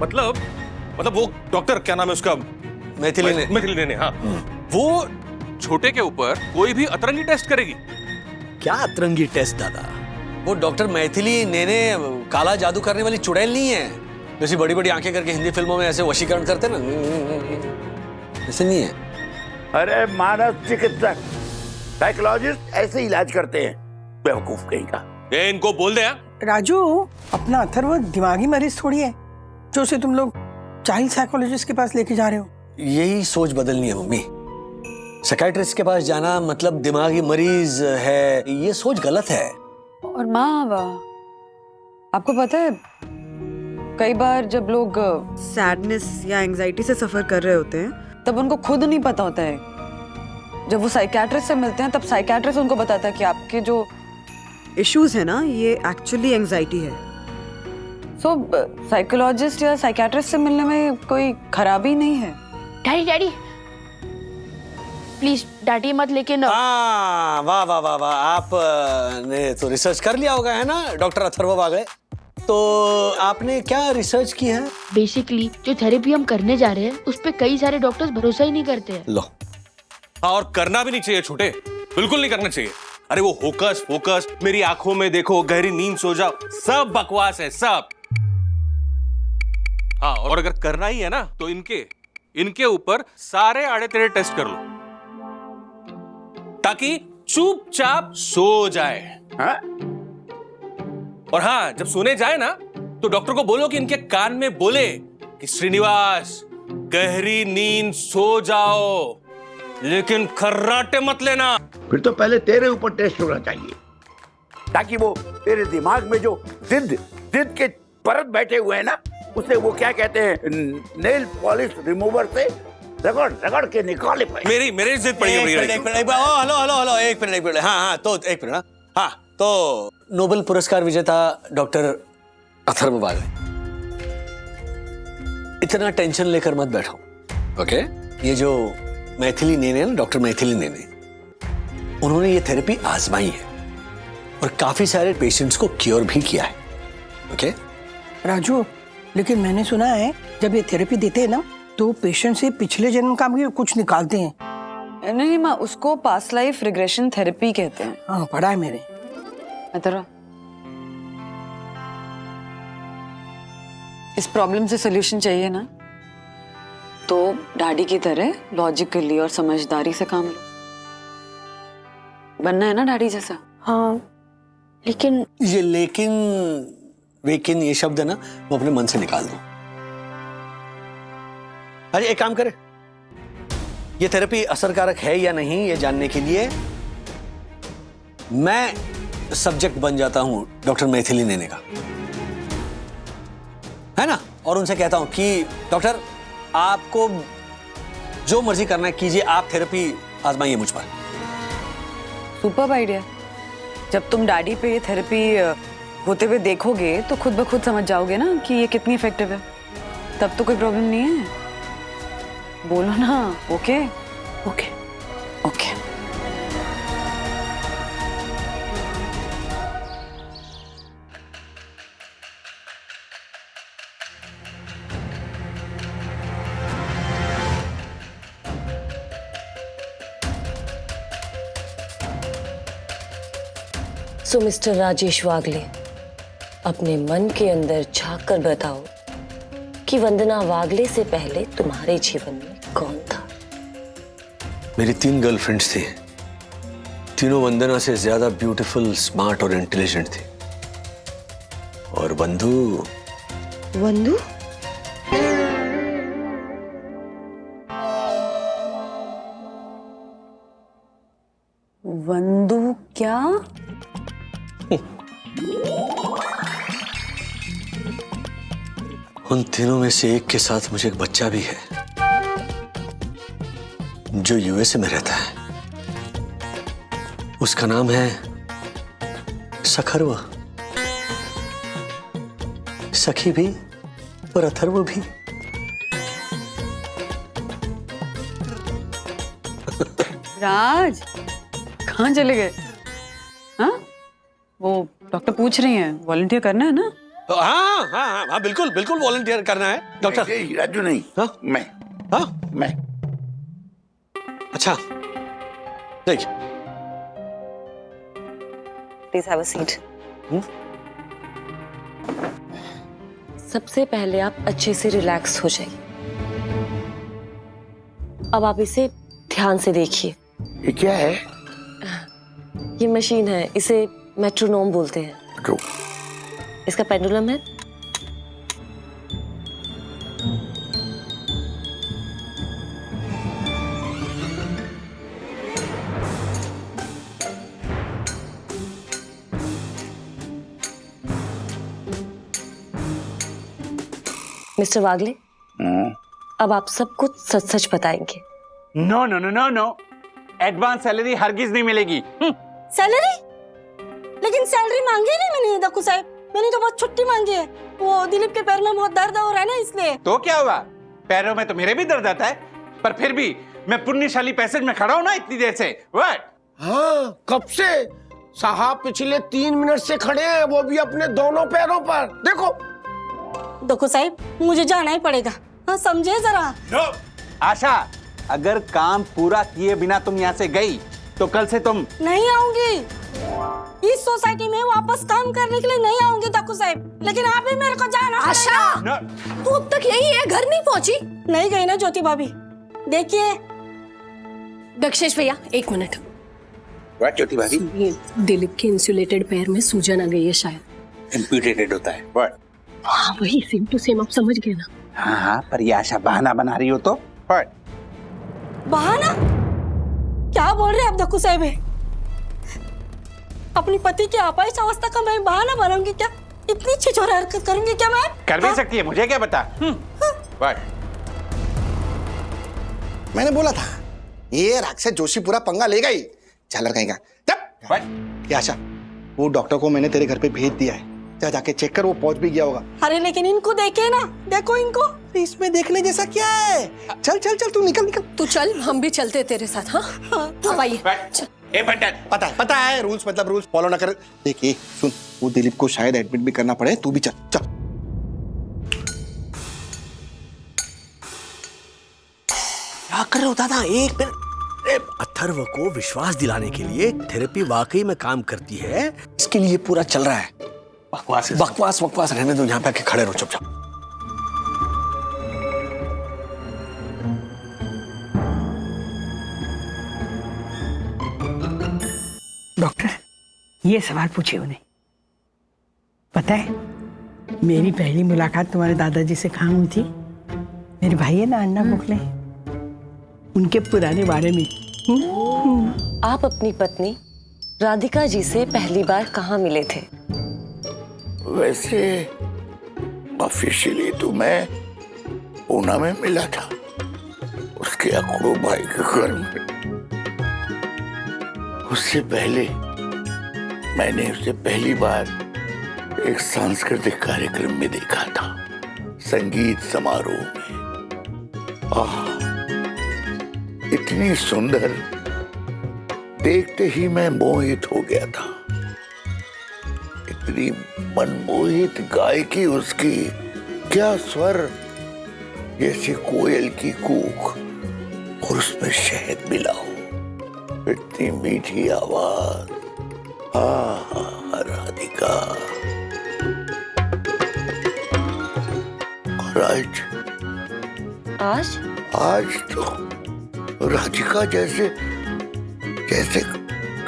मतलब वो डॉक्टर, क्या नाम है उसका, मैथिली नेने। हाँ, वो छोटे के ऊपर कोई भी अतरंगी टेस्ट करेगी। क्या अतरंगी टेस्ट दादा? वो डॉक्टर मैथिली नेने काला जादू करने वाली चुड़ैल नहीं है, जैसी बड़ी बड़ी आंखें करके हिंदी फिल्मों में ऐसे वशीकरण करते ना, ऐसे नहीं है। अरे मानस चिकित्सक, साइकोलॉजिस्ट ऐसे इलाज करते हैं, बेवकूफ कहीं का। ये इनको बोल दे। राजू, अपना अथर्व दिमागी मरीज थोड़ी है जो उसे तुम लोग चाइल्ड साइकोलॉजिस्ट के पास लेके जा रहे हो। यही सोच बदलनी है मम्मी। साइकियाट्रिस्ट के पास जाना मतलब दिमागी मरीज है, ये सोच गलत है। और माँ, आपको पता है कई बार जब लोग सैडनेस या एंजाइटी से सफर कर रहे होते हैं तब उनको खुद नहीं पता होता है। जब वो साइकियाट्रिस्ट से मिलते हैं तब साइकियाट्रिस्ट उनको बताता है कि आपके जो इश्यूज है ना, ये एक्चुअली एंजाइटी है। सो साइकोलॉजिस्ट या साइकियाट्रिस्ट से मिलने में कोई खराबी नहीं है। डैडी प्लीज डांटिए मत, लेकिन वाह वाह वाह वाह, आप ने तो रिसर्च कर लिया होगा, है ना डॉक्टर अथर्व आ गए। तो आपने क्या रिसर्च की है? बेसिकली जो थेरेपी हम करने जा रहे हैं उस पे कई सारे डॉक्टर्स भरोसा ही नहीं करते हैं। लो, हाँ, और करना भी नहीं चाहिए छोटे, बिल्कुल नहीं करना चाहिए। अरे वो होकस फोकस, मेरी आंखों में देखो, गहरी नींद सो जाओ, सब बकवास है सब। हाँ, और अगर करना ही है ना तो इनके ऊपर सारे आड़े तेरे टेस्ट कर लो, ताकि चुपचाप सो जाए। हाँ? और हाँ, जब सोने जाए ना तो डॉक्टर को बोलो कि इनके कान में बोले कि श्रीनिवास, गहरी नींद सो जाओ, लेकिन खर्राटे मत लेना। फिर तो पहले तेरे ऊपर टेस्ट होना चाहिए, ताकि वो तेरे दिमाग में जो जिद के परत बैठे हुए हैं ना, उसे वो क्या कहते हैं, नेल पॉलिश रिमूवर से रगड़ के निकाले पाए। मेरी जिद पड़ी है। हेलो, एक मिनट। हाँ, तो एक मिनट। हाँ, तो नोबेल पुरस्कार विजेता डॉक्टर अथर्व बागे, इतना टेंशन लेकर मत बैठो, ओके? ये जो मैथिली नेने ना, डॉक्टर मैथिली नेने, उन्होंने ये थेरेपी आजमाई है और काफी सारे पेशेंट्स को क्योर भी किया है, ओके? राजू, लेकिन मैंने सुना है जब ये थेरेपी देते हैं ना तो पेशेंट से पिछले जन्म का भी कुछ निकालते हैं। नहीं माँ, उसको पास्ट लाइफ रिग्रेशन थेरेपी कहते हैं। हाँ, पढ़ा है मैंने। अथर्व, इस प्रॉब्लम से सोल्यूशन चाहिए ना, तो डैडी की तरह लॉजिकली और समझदारी से काम लो। बनना है ना डैडी जैसा। हाँ, लेकिन ये लेकिन ये शब्द है ना, वो अपने मन से निकाल दो। अरे एक काम करे, ये थेरेपी असरकारक है या नहीं ये जानने के लिए मैं सब्जेक्ट बन जाता हूं डॉक्टर मैथिली नेने का, है ना? और उनसे कहता हूं कि डॉक्टर, आपको जो मर्जी करना है कीजिए, आप थेरेपी आजमाइए मुझ पर। Super idea. जब तुम डैडी पे ये थेरेपी होते हुए देखोगे तो खुद ब खुद समझ जाओगे ना कि ये कितनी इफेक्टिव है। तब तो कोई प्रॉब्लम नहीं है। बोलो ना, ओके ओके ओके। सो मिस्टर राजेश वागले, अपने मन के अंदर झांक कर बताओ कि वंदना वागले से पहले तुम्हारे जीवन में कौन था? मेरी 3 गर्लफ्रेंड्स थी, तीनों वंदना से ज्यादा ब्यूटीफुल, स्मार्ट और इंटेलिजेंट थी। और वंदू वंदू क्या? उन तीनों में से एक के साथ मुझे एक बच्चा भी है जो यूएसए में रहता है। उसका नाम है सखरवा। सखी भी और अथर्व भी। राज, कहाँ चले गए? हाँ, वो डॉक्टर पूछ रही हैं, वॉलंटियर करना है ना? हाँ हाँ हाँ हाँ, बिल्कुल बिल्कुल वॉलंटियर करना है डॉक्टर। नहीं, राजू नहीं। हाँ? हाँ मैं अच्छा नहीं प्लीज हैव अ सीट। सबसे पहले आप अच्छे से रिलैक्स हो जाइए। अब आप इसे ध्यान से देखिए। ये क्या है? ये मशीन है, इसे मेट्रोनोम बोलते हैं। जो इसका पेंडुलम है। मिस्टर वागले, अब आप सब कुछ सच सच बताएंगे। No no no no no, advance salary हरगिज नहीं मिलेगी। सैलरी? लेकिन सैलरी मांगी नहीं मैंने दक्कू साहब, मैंने तो बहुत छुट्टी मांगी है। वो दिलीप के पैर में बहुत दर्द हो रहा है ना, इसलिए। तो क्या हुआ, पैरों में तो मेरे भी दर्द आता है, पर फिर भी मैं पुण्यशाली पैसेज में खड़ा हूं ना इतनी देर से। व्हाट? हाँ, कब से साहब पिछले 3 मिनट से खड़े हैं, वो भी अपने दोनों पैरों पर। देखो दक्कू साहब, मुझे जाना ही पड़ेगा। हाँ, समझे जरा। नो आशा, अगर काम पूरा किए बिना तुम यहाँ से गई तो कल से तुम नहीं आऊंगी इस सोसाइटी में, वापस काम करने के लिए नहीं आऊंगी दक्कू साहब। लेकिन आप ही मेरे को जाना। आशा, तू अब तक यही है, घर नहीं पहुंची? नहीं गई ना ज्योति भाभी। देखिए दक्षेश भैया, 1 मिनट। ज्योति भाभी, ये दिलीप के इंसुलेटेड पैर में सूजन आ गई है शायद। एम्प्यूटेटेड होता है। व्हाट? हाँ वही, सेम टू सेम, आप समझ गए ना। हाँ हाँ, पर ये आशा बहाना बना रही हो तो। व्हाट? बहाना? क्या बोल रहे हैं आप दक्कू साहब? अपनी पति की अपाहिज अवस्था का मैं बहाना बनाऊंगी क्या? इतनी छिछोरा हरकत करूंगी क्या मैं? कर भी सकती है, मुझे क्या पता। व्हाट? मैंने बोला था ये राक्षस जोशी पूरा पंगा लेगा ही। झालर कहीं का व्हाट? ये आशा, वो डॉक्टर को मैंने तेरे घर पे भेज दिया है, जा जाके चेक कर, वो पहुंच भी गया होगा। अरे लेकिन इनको देखे ना, देखो इनको। इसमें देखने जैसा क्या है? चल चल चल, तू निकल निकल। तू चल, हम भी चलते हैं तेरे साथ। हाँ अब आइए। ए बटन, पता है रूल्स, मतलब रूल्स फॉलो ना कर। देखिए सुन, वो दिलीप को शायद एडमिट भी करना पड़े, तू भी चल चल। क्या कर रहे होता था? एक मिनट। अथर्व को विश्वास दिलाने के लिए थेरेपी वाकई में काम करती है, इसके लिए पूरा चल रहा है। बकवास बकवास बकवास रहने दो, यहाँ पे आके खड़े रहो चुपचाप। डॉक्टर, ये सवाल पूछे उन्हें। पता है, मेरी पहली मुलाकात तुम्हारे दादाजी से कहाँ हुई थी? मेरे भाई है ना अन्ना गोखले, उनके पुराने बारे में। आप अपनी पत्नी राधिका जी से पहली बार कहाँ मिले थे? वैसे ऑफिशियली तो मैं पूना में मिला था, उसके अकड़ू भाई के घर में। उससे पहले मैंने उसे पहली बार एक सांस्कृतिक कार्यक्रम में देखा था, संगीत समारोह में। इतनी सुंदर, देखते ही मैं मोहित हो गया था। इतनी मनमोहित गायकी उसकी, क्या स्वर, जैसे कोयल की कूक और उसमें शहद मिला हो। इतनी मीठी आवाज। राधिका। और आज तो राधिका जैसे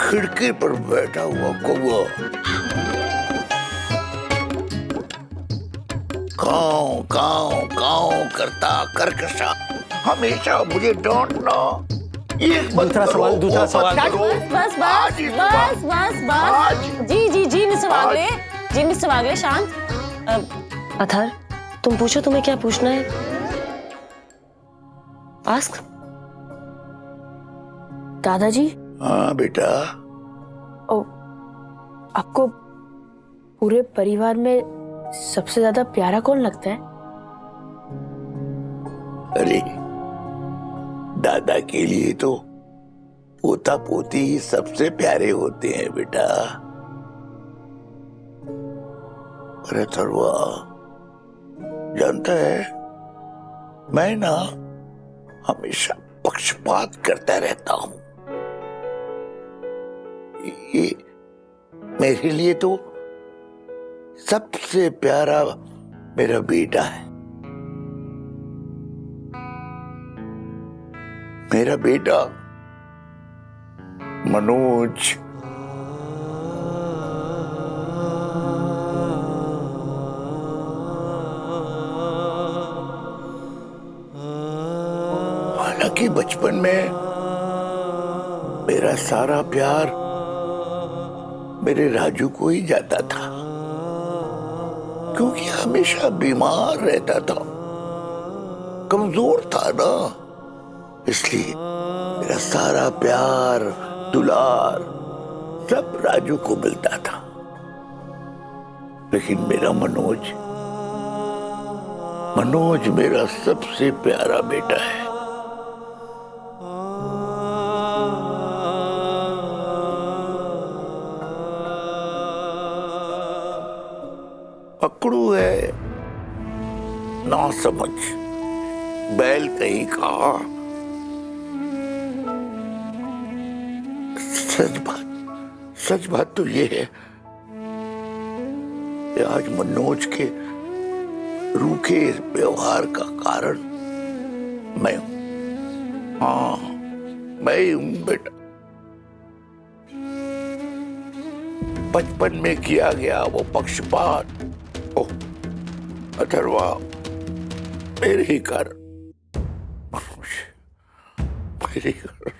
खिड़की पर बैठा हुआ कौवा काऊ काऊ काऊ करता कर्कशा हमेशा मुझे डांटना। दूसरा सवाल बस जी मिस्टर वागले शांत। अथर, तुम पूछो, तुम्हें क्या पूछना है? आस्क। दादाजी, हाँ बेटा। आपको पूरे परिवार में सबसे ज्यादा प्यारा कौन लगता है? अरे दादा के लिए तो पोता पोती ही सबसे प्यारे होते हैं बेटा। अरे थरवा, जानता है मैं ना हमेशा पक्षपात करता रहता हूं। ये मेरे लिए तो सबसे प्यारा मेरा बेटा है। मेरा बेटा मनोज। हालांकि बचपन में मेरा सारा प्यार मेरे राजू को ही जाता था, क्योंकि हमेशा बीमार रहता था, कमजोर था ना, इसलिए मेरा सारा प्यार दुलार सब राजू को मिलता था। लेकिन मेरा मनोज मेरा सबसे प्यारा बेटा है। अकड़ू है, ना समझ, बैल कहीं का। सच बात तो ये है कि आज मनोज के रूखे व्यवहार का कारण मैं हूं। हाँ, मैं ही हूं बेटा। बचपन में किया गया वो पक्षपात, ओह अथर्वा, मेरे ही कारण, मेरे ही कारण।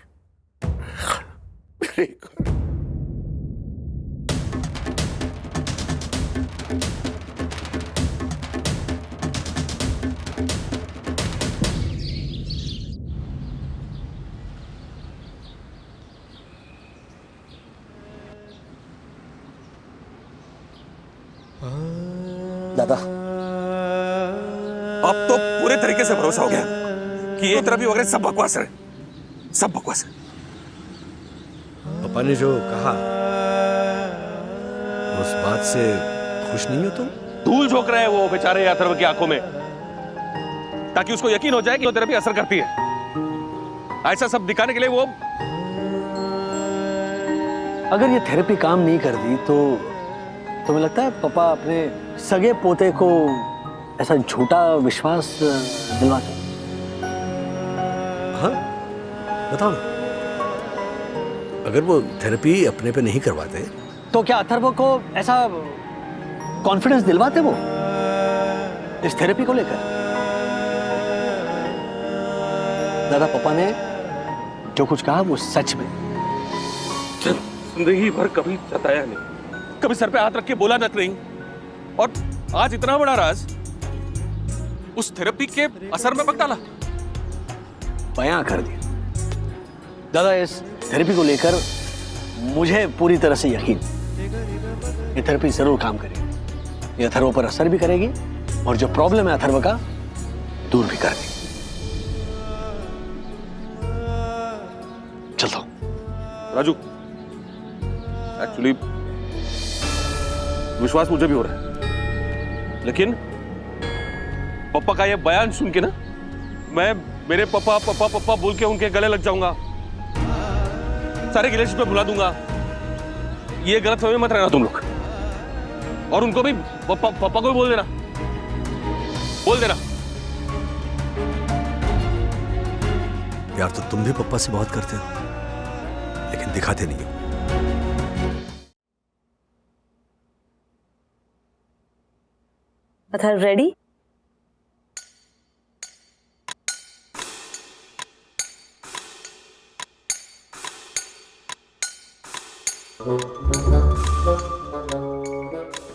दादा, अब तो पूरे तरीके से भरोसा हो गया कि ये थेरेपी वगैरह सब बकवास है, सब बकवास है। पापा ने जो कहा उस बात से खुश नहीं हो तुम? धूल झोंक रहे हैं वो बेचारे अथर्व की आंखों में, ताकि उसको यकीन हो जाए कि वो थेरेपी असर करती है। ऐसा सब दिखाने के लिए वो, अगर ये थेरेपी काम नहीं करती तो तुम्हें लगता है पापा अपने सगे पोते को ऐसा झूठा विश्वास दिलवाते? हाँ, बताओ ना। अगर वो थेरेपी अपने पे नहीं करवाते तो क्या अथर्व को ऐसा कॉन्फिडेंस दिलवाते वो इस थेरेपी को लेकर? दादा, पापा ने जो कुछ कहा वो सच में जिंदगी भर कभी जताया नहीं, कभी सर पे हाथ रख के बोला तक नहीं, और आज इतना बड़ा राज उस थेरेपी के असर में पक डाला, बयां कर दिया। दादा, इस थेरेपी को लेकर मुझे पूरी तरह से यकीन, ये थेरेपी जरूर काम करेगी। ये अथर्व पर असर भी करेगी और जो प्रॉब्लम है अथर्व का दूर भी कर देगी। चलता हूं। राजू, एक्चुअली विश्वास मुझे भी हो रहा है, लेकिन पापा का ये बयान सुन के ना मैं मेरे पापा पापा पापा बोल के उनके गले लग जाऊंगा, सारे रिलेशन पे बुला दूंगा। ये गलत फहमी मत रहना तुम लोग, और उनको भी पापा को भी बोल देना, प्यार तो तुम भी पापा से बहुत करते हो, लेकिन दिखाते नहीं हो। अथर्व, रेडी?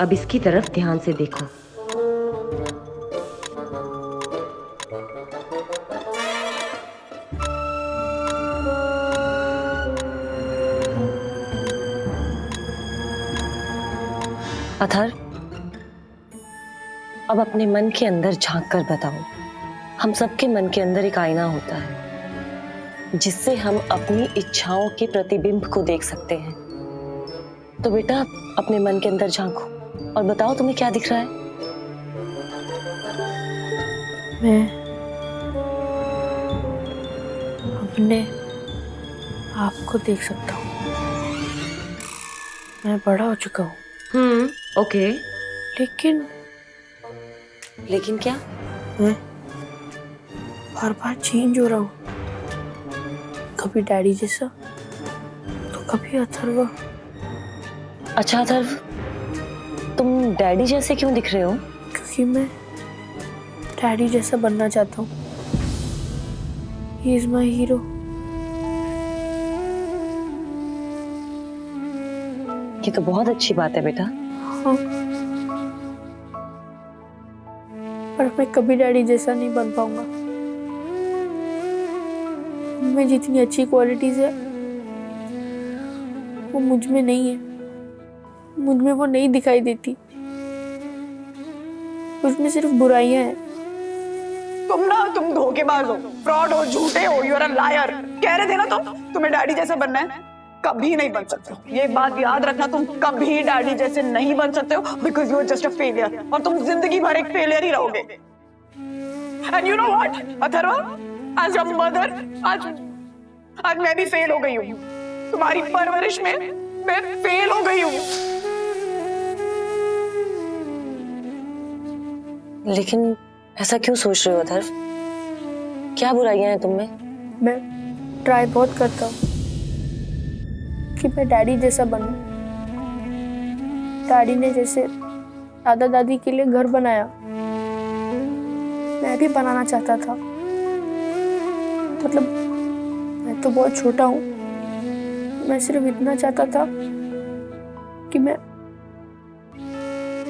अब इसकी तरफ ध्यान से देखो। अथर्व, अब अपने मन के अंदर झांक कर बताओ। हम सबके मन के अंदर एक आईना होता है जिससे हम अपनी इच्छाओं के प्रतिबिंब को देख सकते हैं। तो बेटा, अपने मन के अंदर झांको। और बताओ तुम्हें क्या दिख रहा है? मैं अपने आप को देख सकता हूँ। मैं बड़ा हो चुका हूँ। ओके। लेकिन क्या? मैं बार बार चेंज हो रहा हूँ, कभी डैडी जैसा तो कभी अथर्व। अच्छा अथर्व, तुम डैडी जैसे क्यों दिख रहे हो? क्योंकि मैं डैडी जैसा बनना चाहता हूँ। He is my hero. ये तो बहुत अच्छी बात है बेटा। हाँ, पर मैं कभी डैडी जैसा नहीं बन पाऊंगा। उनमें जितनी अच्छी क्वालिटीज है वो मुझ में नहीं है। मुझ में वो नहीं दिखाई देती। उसमें सिर्फ बुराइयां हैं। तुम धोखेबाज हो, फ्रॉड हो, झूठे हो, यू आर अ लायर। कह रहे थे ना तुम्हें डैडी जैसा बनना है, कभी नहीं बन सकते हो। ये बात याद रखना, तुम कभी डैडी जैसे नहीं बन सकते हो, because you are just a failure. और तुम जिंदगी भर एक फेलियर ही रहोगे। And you know what Atharva, as your mother आज मैं भी फेल हो गई हूँ। तुम्हारी परवरिश में मैं फेल हो गई हूँ। लेकिन ऐसा क्यों सोच रहे हो अथर्व? क्या बुराइयां हैं तुम में? मैं ट्राई बहुत करता हूँ कि मैं डैडी जैसा बनूं। डैडी ने जैसे दादा दादी के लिए घर बनाया, मैं भी बनाना चाहता था। मतलब मैं तो बहुत छोटा हूँ। मैं सिर्फ इतना चाहता था कि मैं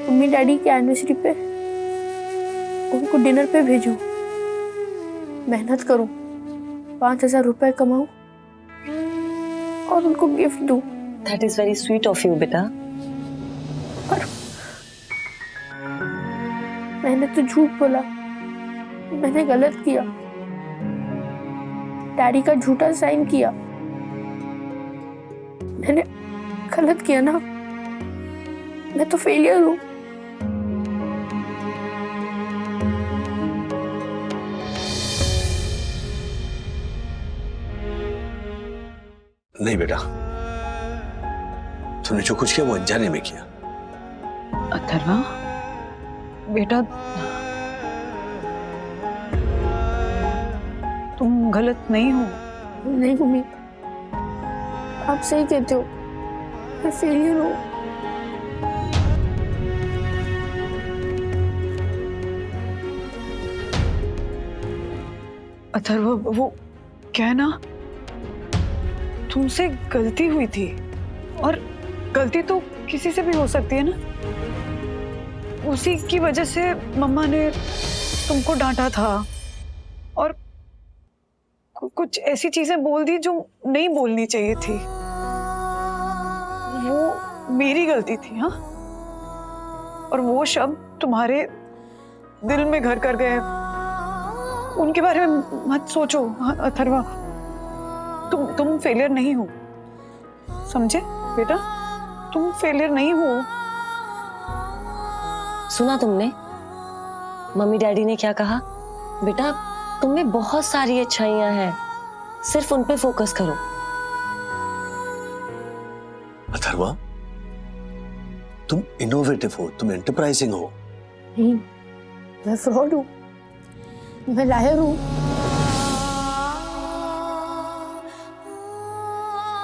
मम्मी डैडी की एनिवर्सरी पे उनको डिनर पे भेजूं, मेहनत करूं, 5,000 रुपए कमाऊं और उनको गिफ्ट दूं। That is very sweet of you बेटा। पर मैंने तो झूठ बोला, मैंने गलत किया। डैडी का झूठा साइन किया। मैंने गलत किया ना। मैं तो फेलियर हूं। नहीं बेटा, तूने जो कुछ किया वो अनजाने में किया। अथर्वा बेटा, तुम गलत नहीं हो। नहीं मम्मी, आप सही कहते हो, मैं फेलियर हूँ। अथर्वा, वो क्या है ना, तुमसे गलती हुई थी और गलती तो किसी से भी हो सकती है ना। उसी की वजह से मम्मा ने तुमको डांटा था और कुछ ऐसी चीजें बोल दी जो नहीं बोलनी चाहिए थी। वो मेरी गलती थी। हाँ, और वो शब्द तुम्हारे दिल में घर कर गए। उनके बारे में मत सोचो अथर्वा। तुम फेलियर नहीं हो, समझे बेटा? तुम फेलियर नहीं हो। सुना तुमने मम्मी डैडी ने क्या कहा? बेटा, तुम में बहुत सारी अच्छाइयां हैं, सिर्फ उन पे फोकस करो। अथर्वा, तुम इनोवेटिव हो, तुम एंटरप्राइजिंग हो। नहीं, मैं फ्रॉड हूँ, मैं लायर हूँ।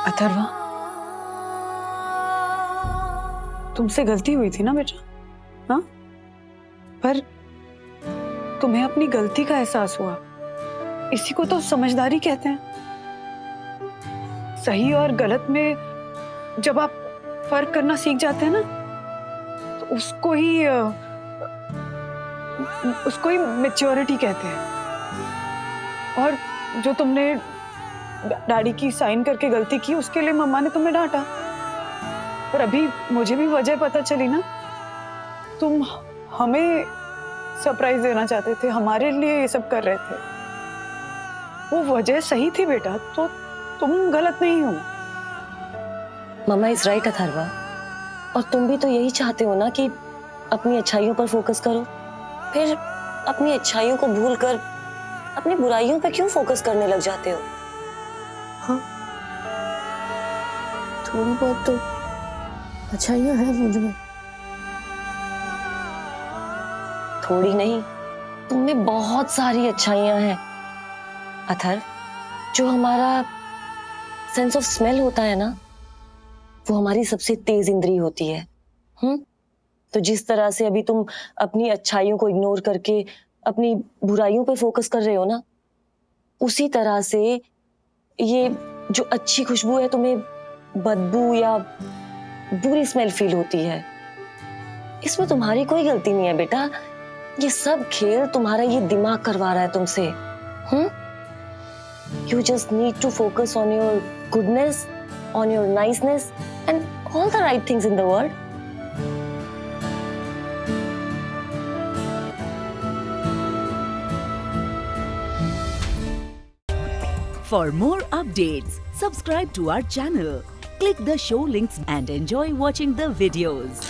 अथर्वा, तुमसे गलती हुई थी ना बेटा? हाँ, पर तुम्हें अपनी गलती का एहसास हुआ। इसी को तो समझदारी कहते हैं। सही और गलत में जब आप फर्क करना सीख जाते हैं ना, तो उसको ही मैच्योरिटी कहते हैं। और जो तुमने डैडी की साइन करके गलती की, उसके लिए मम्मा ने तुम्हें डांटा। पर अभी मुझे भी वजह पता चली ना। तुम हमें सरप्राइज देना चाहते थे, हमारे लिए ये सब कर रहे थे। वो वजह सही थी बेटा, तो तुम गलत नहीं हो। मम्मा इज राइट अथर्वा। और तुम भी तो यही चाहते हो ना कि अपनी अच्छाइयों पर फोकस करो। फिर अपनी अच्छाइयों को भूलकर अपनी बुराइयों पे क्यों फोकस करने लग जाते हो? हाँ, थोड़ी बहुत तो अच्छाइयाँ हैं मुझ में। थोड़ी नहीं, तुम में बहुत सारी अच्छाइयां हैं। अथर्व, जो हमारा सेंस ऑफ स्मेल होता है ना, वो हमारी सबसे तेज इंद्री होती है। तो जिस तरह से अभी तुम अपनी अच्छाइयों को इग्नोर करके अपनी बुराइयों पे फोकस कर रहे हो ना, उसी तरह से ये जो अच्छी खुशबू है तुम्हें बदबू या बुरी स्मेल फील होती है। इसमें तुम्हारी कोई गलती नहीं है बेटा, ये सब खेल तुम्हारा ये दिमाग करवा रहा है तुमसे। You just need to focus on your goodness, on your niceness and all the right things in the world. For more updates, subscribe to our channel, click the show links and enjoy watching the videos.